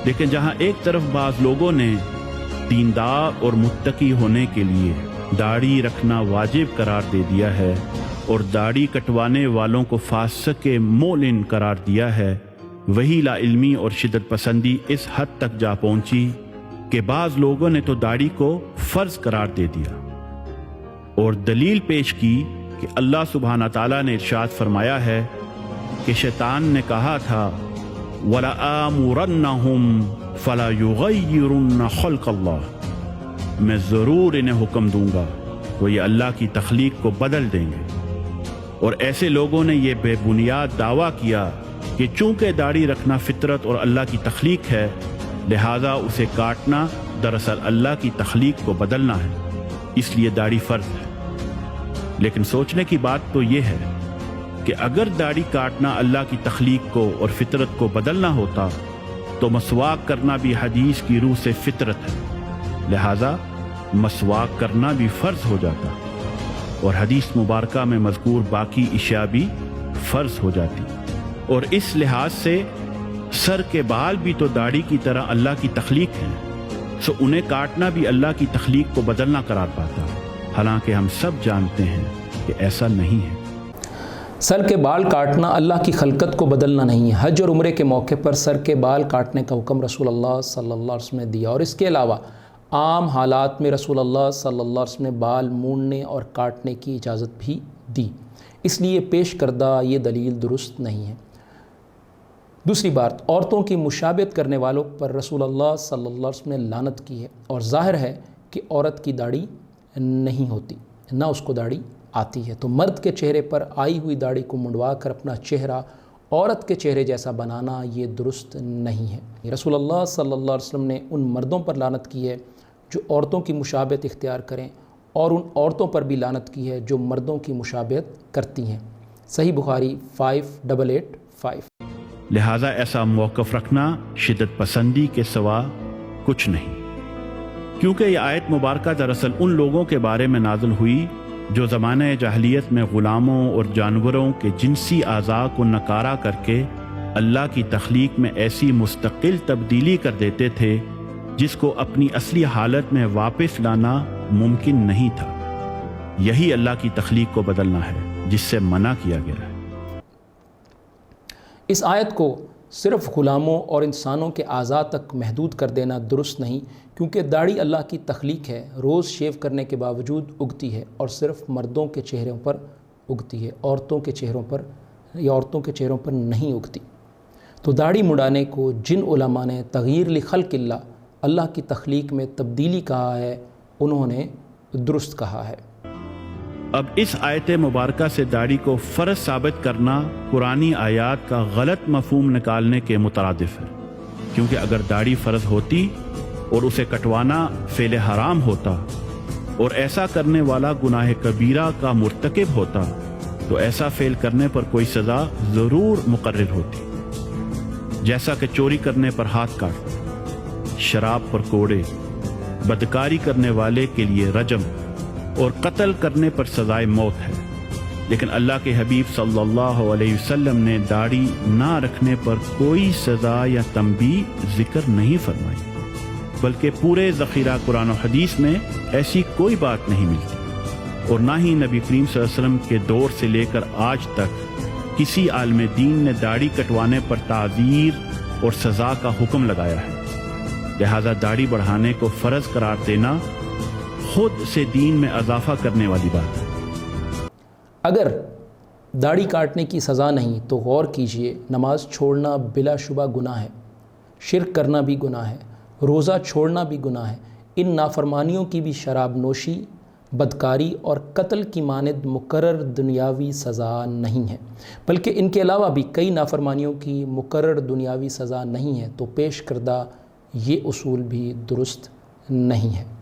لیکن جہاں ایک طرف بعض لوگوں نے دیندار اور متقی ہونے کے لیے داڑھی رکھنا واجب قرار دے دیا ہے اور داڑھی کٹوانے والوں کو فاسق مولن قرار دیا ہے، وہی لا علمی اور شدت پسندی اس حد تک جا پہنچی کہ بعض لوگوں نے تو داڑھی کو فرض قرار دے دیا اور دلیل پیش کی کہ اللہ سبحانہ تعالیٰ نے ارشاد فرمایا ہے کہ شیطان نے کہا تھا وَلَآمُرَنَّهُمْ فَلَا يُغَيِّرُنَّ خَلْقَ اللَّهِ، میں ضرور انہیں حکم دوں گا، وہ یہ اللہ کی تخلیق کو بدل دیں گے۔ اور ایسے لوگوں نے یہ بے بنیاد دعویٰ کیا کہ چونکہ داڑھی رکھنا فطرت اور اللہ کی تخلیق ہے، لہذا اسے کاٹنا دراصل اللہ کی تخلیق کو بدلنا ہے، اس لیے داڑھی فرض ہے۔ لیکن سوچنے کی بات تو یہ ہے کہ اگر داڑھی کاٹنا اللہ کی تخلیق کو اور فطرت کو بدلنا ہوتا تو مسواک کرنا بھی حدیث کی روح سے فطرت ہے، لہذا مسواک کرنا بھی فرض ہو جاتا اور حدیث مبارکہ میں مذکور باقی اشیاء بھی فرض ہو جاتی۔ اور اس لحاظ سے سر کے بال بھی تو داڑھی کی طرح اللہ کی تخلیق ہیں، سو انہیں کاٹنا بھی اللہ کی تخلیق کو بدلنا قرار پاتا، حالانکہ ہم سب جانتے ہیں کہ ایسا نہیں ہے۔ سر کے بال کاٹنا اللہ کی خلقت کو بدلنا نہیں ہے۔ حج اور عمرے کے موقع پر سر کے بال کاٹنے کا حکم رسول اللہ صلی اللہ علیہ وسلم نے دیا، اور اس کے علاوہ عام حالات میں رسول اللہ صلی اللہ علیہ وسلم نے بال مونڈنے اور کاٹنے کی اجازت بھی دی، اس لیے پیش کردہ یہ دلیل درست نہیں ہے۔ دوسری بات، عورتوں کی مشابہت کرنے والوں پر رسول اللہ صلی اللہ علیہ وسلم نے لعنت کی ہے، اور ظاہر ہے کہ عورت کی داڑھی نہیں ہوتی، نہ اس کو داڑھی آتی ہے، تو مرد کے چہرے پر آئی ہوئی داڑھی کو منڈوا کر اپنا چہرہ عورت کے چہرے جیسا بنانا یہ درست نہیں ہے۔ رسول اللہ صلی اللہ علیہ وسلم نے ان مردوں پر لعنت کی ہے جو عورتوں کی مشابہت اختیار کریں، اور ان عورتوں پر بھی لعنت کی ہے جو مردوں کی مشابہت کرتی ہیں۔ صحیح بخاری 5885۔ لہٰذا ایسا موقف رکھنا شدت پسندی کے سوا کچھ نہیں، کیونکہ یہ آیت مبارکہ دراصل ان لوگوں کے بارے میں نازل ہوئی جو زمانہ جاہلیت میں غلاموں اور جانوروں کے جنسی اعضاء کو نکارہ کر کے اللہ کی تخلیق میں ایسی مستقل تبدیلی کر دیتے تھے جس کو اپنی اصلی حالت میں واپس لانا ممکن نہیں تھا۔ یہی اللہ کی تخلیق کو بدلنا ہے جس سے منع کیا گیا ہے۔ اس آیت کو صرف غلاموں اور انسانوں کے اعضاء تک محدود کر دینا درست نہیں، کیونکہ داڑھی اللہ کی تخلیق ہے، روز شیو کرنے کے باوجود اگتی ہے اور صرف مردوں کے چہروں پر اگتی ہے، عورتوں کے چہروں پر نہیں اگتی۔ تو داڑھی مڈانے کو جن علماء نے تغییر لخلق اللہ کی تخلیق میں تبدیلی کہا ہے، انہوں نے درست کہا ہے۔ اب اس آیت مبارکہ سے داڑھی کو فرض ثابت کرنا قرآنی آیات کا غلط مفہوم نکالنے کے مترادف ہے، کیونکہ اگر داڑھی فرض ہوتی اور اسے کٹوانا فعل حرام ہوتا اور ایسا کرنے والا گناہ کبیرہ کا مرتکب ہوتا تو ایسا فعل کرنے پر کوئی سزا ضرور مقرر ہوتی، جیسا کہ چوری کرنے پر ہاتھ کاٹنا، شراب پر کوڑے، بدکاری کرنے والے کے لیے رجم اور قتل کرنے پر سزائے موت ہے۔ لیکن اللہ کے حبیب صلی اللہ علیہ وسلم نے داڑھی نہ رکھنے پر کوئی سزا یا تنبیہ ذکر نہیں فرمائی، بلکہ پورے ذخیرہ قرآن و حدیث میں ایسی کوئی بات نہیں ملتی، اور نہ ہی نبی کریم صلی اللہ علیہ وسلم کے دور سے لے کر آج تک کسی عالم دین نے داڑھی کٹوانے پر تعزیر اور سزا کا حکم لگایا ہے۔ لہذا داڑھی بڑھانے کو فرض قرار دینا خود سے دین میں اضافہ کرنے والی بات ہے۔ اگر داڑھی کاٹنے کی سزا نہیں تو غور کیجئے، نماز چھوڑنا بلا شبہ گناہ ہے، شرک کرنا بھی گناہ ہے، روزہ چھوڑنا بھی گناہ ہے۔ ان نافرمانیوں کی بھی شراب نوشی، بدکاری اور قتل کی مانند مقرر دنیاوی سزا نہیں ہے، بلکہ ان کے علاوہ بھی کئی نافرمانیوں کی مقرر دنیاوی سزا نہیں ہے، تو پیش کردہ یہ اصول بھی درست نہیں ہے۔